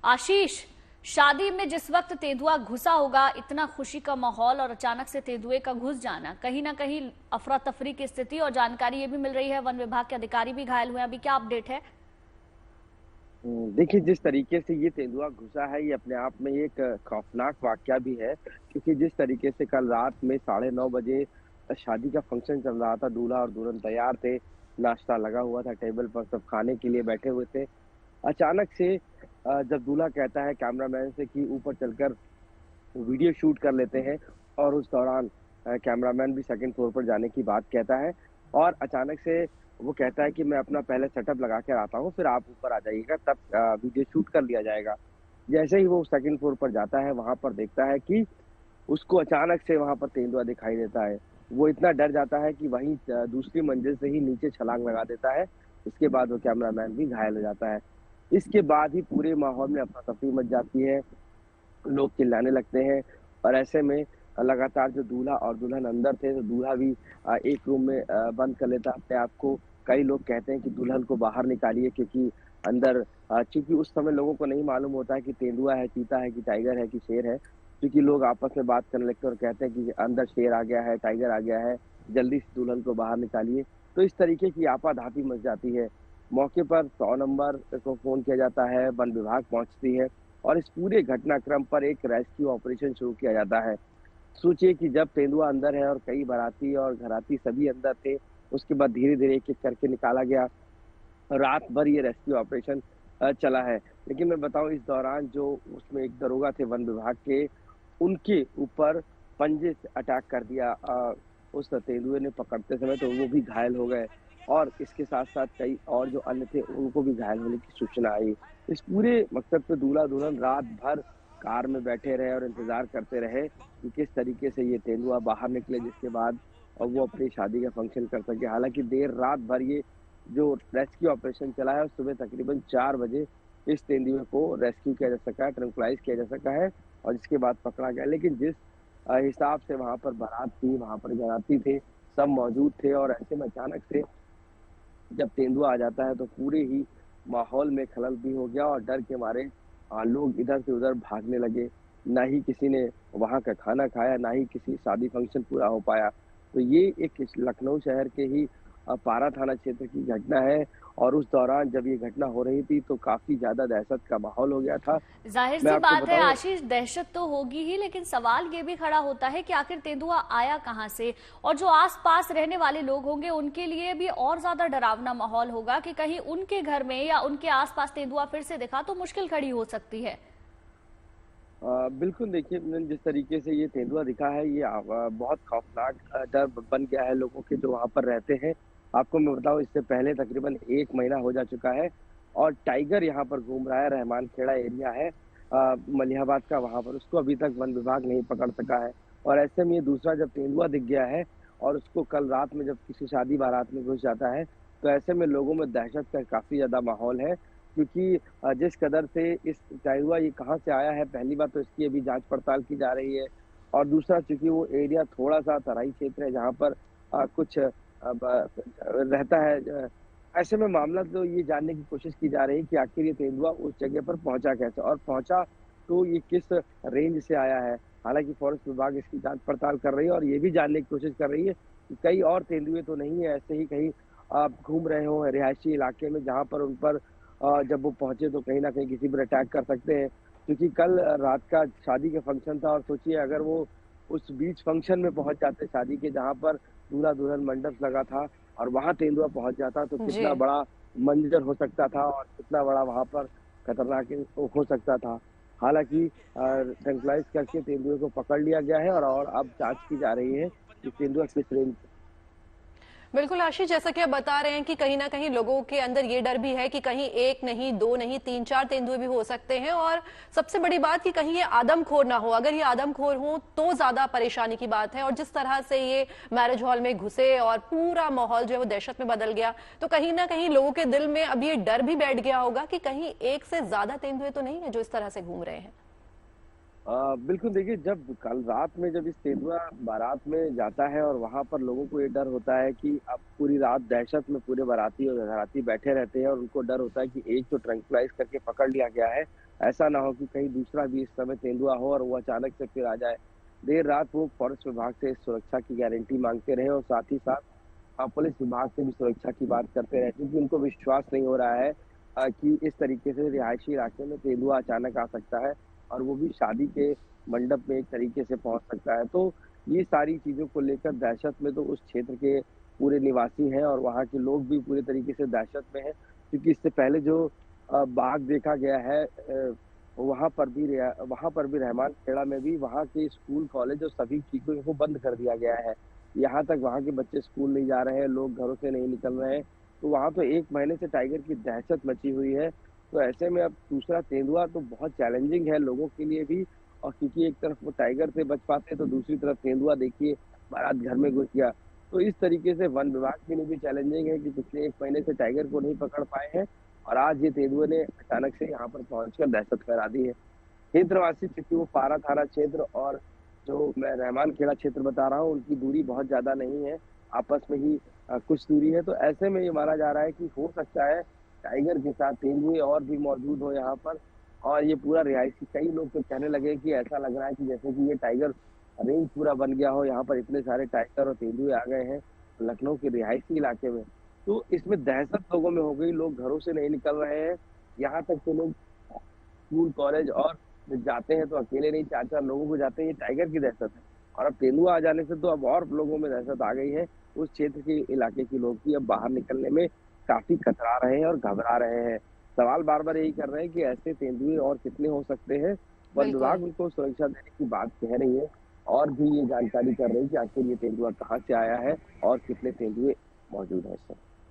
आशीष, शादी में जिस वक्त तेंदुआ घुसा होगा, इतना खुशी का माहौल और अचानक से तेंदुए का घुस जाना, कहीं ना कहीं अफरा तफरी की स्थिति। और जानकारी ये भी मिल रही है वन विभाग के अधिकारी भी घायल हुए हैं। अभी क्या अपडेट है? देखिए, जिस तरीके से ये तेंदुआ घुसा है, ये अपने आप में एक खौफनाक वाकया भी है, क्योंकि जिस तरीके से कल रात में 9:30 बजे शादी का फंक्शन चल रहा था, दूल्हा और दुल्हन तैयार थे, नाश्ता लगा हुआ था टेबल पर, सब खाने के लिए बैठे हुए थे। अचानक से जब दूल्हा कहता है कैमरामैन से कि ऊपर चलकर वीडियो शूट कर लेते हैं, और उस दौरान कैमरामैन भी सेकंड फ्लोर पर जाने की बात कहता है, और अचानक से वो कहता है कि मैं अपना पहले सेटअप लगा कर आता हूँ, फिर आप ऊपर आ जाइएगा, तब वीडियो शूट कर लिया जाएगा। जैसे ही वो सेकंड फ्लोर पर जाता है, वहां पर देखता है कि उसको अचानक से वहां पर तेंदुआ दिखाई देता है। वो इतना डर जाता है कि वहीं दूसरी मंजिल से ही नीचे छलांग लगा देता है। इसके बाद वो कैमरामैन भी घायल हो जाता है। इसके बाद ही पूरे माहौल में अफरा तफरी मच जाती है, लोग चिल्लाने लगते हैं, और ऐसे में लगातार जो दूल्हा और दुल्हन अंदर थे, तो दूल्हा भी एक रूम में बंद कर लेता अपने आप को। कई लोग कहते हैं कि दुल्हन को बाहर निकालिए, क्योंकि अंदर चूंकि उस समय लोगों को नहीं मालूम होता है कि तेंदुआ है, चीता है, कि टाइगर है, कि शेर है। क्योंकि लोग आपस में बात करने लगते हैं और कहते हैं कि अंदर शेर आ गया है, टाइगर आ गया है, जल्दी से दुल्हन को बाहर निकालिए। तो इस तरीके की आपाधापी मच जाती है। मौके पर 100 नंबर को फोन किया जाता है, वन विभाग पहुंचती है, और इस पूरे घटनाक्रम पर एक रेस्क्यू ऑपरेशन शुरू किया जाता है। सोचिए कि जब तेंदुआ अंदर है और कई बाराती और घराती सभी अंदर थे, उसके बाद धीरे-धीरे एक-एक करके निकाला गया। रात भर ये रेस्क्यू ऑपरेशन चला है। लेकिन मैं बताऊँ, इस दौरान जो उसमें एक दरोगा थे वन विभाग के, उनके ऊपर पंजे से अटैक कर दिया उस तेंदुए ने पकड़ते समय, तो वो भी घायल हो गए, और इसके साथ-साथ कई और जो अन्य थे, उनको भी घायल होने की सूचना आई। इस पूरे मकसद पे दूल्हा-दुल्हन रात भर कार में बैठे रहे और इंतज़ार करते रहे कि किस तरीके से ये तेंदुआ बाहर निकले, जिसके बाद वो अपनी शादी का फंक्शन कर सके। हालाँकि देर रात भर ये जो रेस्क्यू ऑपरेशन चला है, और सुबह तकरीबन 4 बजे इस तेंदुए को रेस्क्यू किया जा सका है, ट्रैंक्विलाइज़ किया जा सका है, और इसके बाद पकड़ा गया। लेकिन जिस हिसाब से वहाँ पर बारात थी, वहाँ पर बाराती थे, सब मौजूद थे, और ऐसे में अचानक से जब तेंदुआ आ जाता है, तो पूरे ही माहौल में खलल भी हो गया, और डर के मारे लोग इधर से उधर भागने लगे। ना ही किसी ने वहाँ का खाना खाया, ना ही किसी शादी फंक्शन पूरा हो पाया। तो ये एक लखनऊ शहर के ही पारा थाना क्षेत्र की घटना है, और उस दौरान जब ये घटना हो रही थी, तो काफ़ी ज़्यादा दहशत का माहौल हो गया था। जाहिर मैं सी आपको बात है बताऊँ, आशीष, दहशत तो होगी ही, लेकिन सवाल ये भी खड़ा होता है कि आखिर तेंदुआ आया कहां से। और जो आसपास रहने वाले लोग होंगे, उनके लिए भी और ज्यादा डरावना माहौल होगा कि कहीं उनके घर में या उनके आसपास तेंदुआ फिर से दिखा तो मुश्किल खड़ी हो सकती है। बिल्कुल, देखिए, जिस तरीके से ये तेंदुआ दिखा है, ये बहुत खौफनाक डर बन गया है लोगों के जो वहाँ पर रहते हैं। आपको मैं बताऊँ, इससे पहले तकरीबन 1 महीना हो जा चुका है, और टाइगर यहाँ पर घूम रहा है, रहमान खेड़ा एरिया है मलिहाबाद का, वहाँ पर उसको अभी तक वन विभाग नहीं पकड़ सका है। और ऐसे में ये दूसरा जब तेंदुआ दिख गया है, और उसको कल रात में जब किसी शादी बारात में घुस जाता है, तो ऐसे में लोगों में दहशत का काफ़ी ज़्यादा माहौल है। क्योंकि जिस कदर से इस टाइगर ये कहाँ से आया है, पहली बात तो इसकी अभी जाँच पड़ताल की जा रही है, और दूसरा, चूँकि वो एरिया थोड़ा-सा तराई क्षेत्र है, जहाँ पर कुछ ब रहता है, ऐसे में मामला तो ये जानने की कोशिश की जा रही है कि आखिर ये तेंदुआ उस जगह पर पहुँचा कैसे, और पहुँचा तो ये किस रेंज से आया है। हालाँकि फॉरेस्ट विभाग इसकी जाँच पड़ताल कर रही है, और ये भी जानने की कोशिश कर रही है कि कई और तेंदुए तो नहीं है ऐसे ही कहीं घूम रहे हों रिहायशी इलाके में, जहाँ पर उन पर जब वो पहुँचे तो कहीं न कहीं किसी पर अटैक कर सकते हैं। क्योंकि कल रात का शादी का फंक्शन था, और सोचिए अगर वो उस बीच फंक्शन में पहुँच जाते शादी के, जहाँ पर दूल्हा-दुल्हन मंडप लगा था, और वहाँ तेंदुआ पहुँच जाता, तो जी। कितना बड़ा मंज़र हो सकता था, और कितना बड़ा वहाँ पर खतरनाक हो सकता था। हालाँकि ट्रैंक्विलाइज़ करके तेंदुए को पकड़ लिया गया है, और अब जाँच की जा रही है कि तेंदुआ किस रेंज। बिल्कुल आशीष, जैसा कि आप बता रहे हैं कि कहीं ना कहीं लोगों के अंदर ये डर भी है कि कहीं एक नहीं, दो नहीं, तीन चार तेंदुए भी हो सकते हैं। और सबसे बड़ी बात कि कहीं ये आदमखोर ना हो। अगर ये आदमखोर हो तो ज्यादा परेशानी की बात है। और जिस तरह से ये मैरिज हॉल में घुसे और पूरा माहौल जो है वो दहशत में बदल गया, तो कहीं ना कहीं लोगों के दिल में अब ये डर भी बैठ गया होगा कि कहीं एक से ज्यादा तेंदुए तो नहीं है जो इस तरह से घूम रहे हैं। बिल्कुल, देखिए, जब कल रात में जब इस तेंदुआ बारात में जाता है, और वहाँ पर लोगों को ये डर होता है कि अब पूरी रात दहशत में पूरे बाराती और घराती बैठे रहते हैं, और उनको डर होता है कि एक तो ट्रैंक्विलाइज़ करके पकड़ लिया गया है, ऐसा ना हो कि कहीं दूसरा भी इस समय तेंदुआ हो और वो अचानक से फिर आ जाए। देर रात वो फॉरेस्ट विभाग से सुरक्षा की गारंटी मांगते रहे और साथ ही साथ पुलिस विभाग से भी सुरक्षा की बात करते रहे, क्योंकि उनको विश्वास नहीं हो रहा है कि इस तरीके से रिहायशी इलाके में तेंदुआ अचानक आ सकता है और वो भी शादी के मंडप में एक तरीके से पहुंच सकता है। तो ये सारी चीजों को लेकर दहशत में तो उस क्षेत्र के पूरे निवासी हैं और वहाँ के लोग भी पूरे तरीके से दहशत में हैं, क्योंकि इससे पहले जो बाघ देखा गया है वहाँ पर भी रहमान खेड़ा में भी वहाँ के स्कूल कॉलेज और सभी चीजों को बंद कर दिया गया है। यहाँ तक वहाँ के बच्चे स्कूल नहीं जा रहे हैं, लोग घरों से नहीं निकल रहे हैं। तो वहाँ तो 1 महीने से टाइगर की दहशत मची हुई है। तो ऐसे में अब दूसरा तेंदुआ तो बहुत चैलेंजिंग है लोगों के लिए भी, और क्योंकि एक तरफ वो टाइगर से बच पाते हैं तो दूसरी तरफ तेंदुआ देखिए बारात घर में घुस गया। तो इस तरीके से वन विभाग के लिए भी चैलेंजिंग है कि पिछले 1 महीने से टाइगर को नहीं पकड़ पाए हैं और आज ये तेंदुए ने अचानक से यहाँ पर पहुंचकर दहशत फैला दी है। क्षेत्रवासी, चूंकि वो पारा थाना क्षेत्र और जो मैं रहमान खेड़ा क्षेत्र बता रहा हूँ, उनकी दूरी बहुत ज़्यादा नहीं है, आपस में ही कुछ दूरी है। तो ऐसे में ये माना जा रहा है कि हो सकता है टाइगर के साथ तेंदुए और भी मौजूद हो यहाँ पर, और ये पूरा रिहायशी, कई लोग तो कहने लगे कि ऐसा लग रहा है कि जैसे कि ये टाइगर रेंज पूरा बन गया हो, यहाँ पर इतने सारे टाइगर और तेंदुए आ गए हैं लखनऊ के रिहायशी इलाके में। तो इसमें दहशत लोगों में हो गई, लोग घरों से नहीं निकल रहे हैं। यहाँ तक के लोग स्कूल, कॉलेज और जाते हैं तो अकेले नहीं, 4-4 लोगों को जाते हैं, ये टाइगर की दहशत है। और अब तेंदुआ आ जाने से तो अब और लोगों में दहशत आ गई है। उस क्षेत्र के इलाके के लोग भी अब बाहर निकलने में काफ़ी कतरा रहे हैं और घबरा रहे हैं। सवाल बार-बार यही कर रहे हैं कि ऐसे तेंदुए और कितने हो सकते हैं? वन बिल्कुल। विभाग उनको सुरक्षा देने की बात कह रही है और भी ये जानकारी कर रही है कि आखिर ये तेंदुआ कहाँ से आया है और कितने तेंदुए मौजूद हैं इस समय।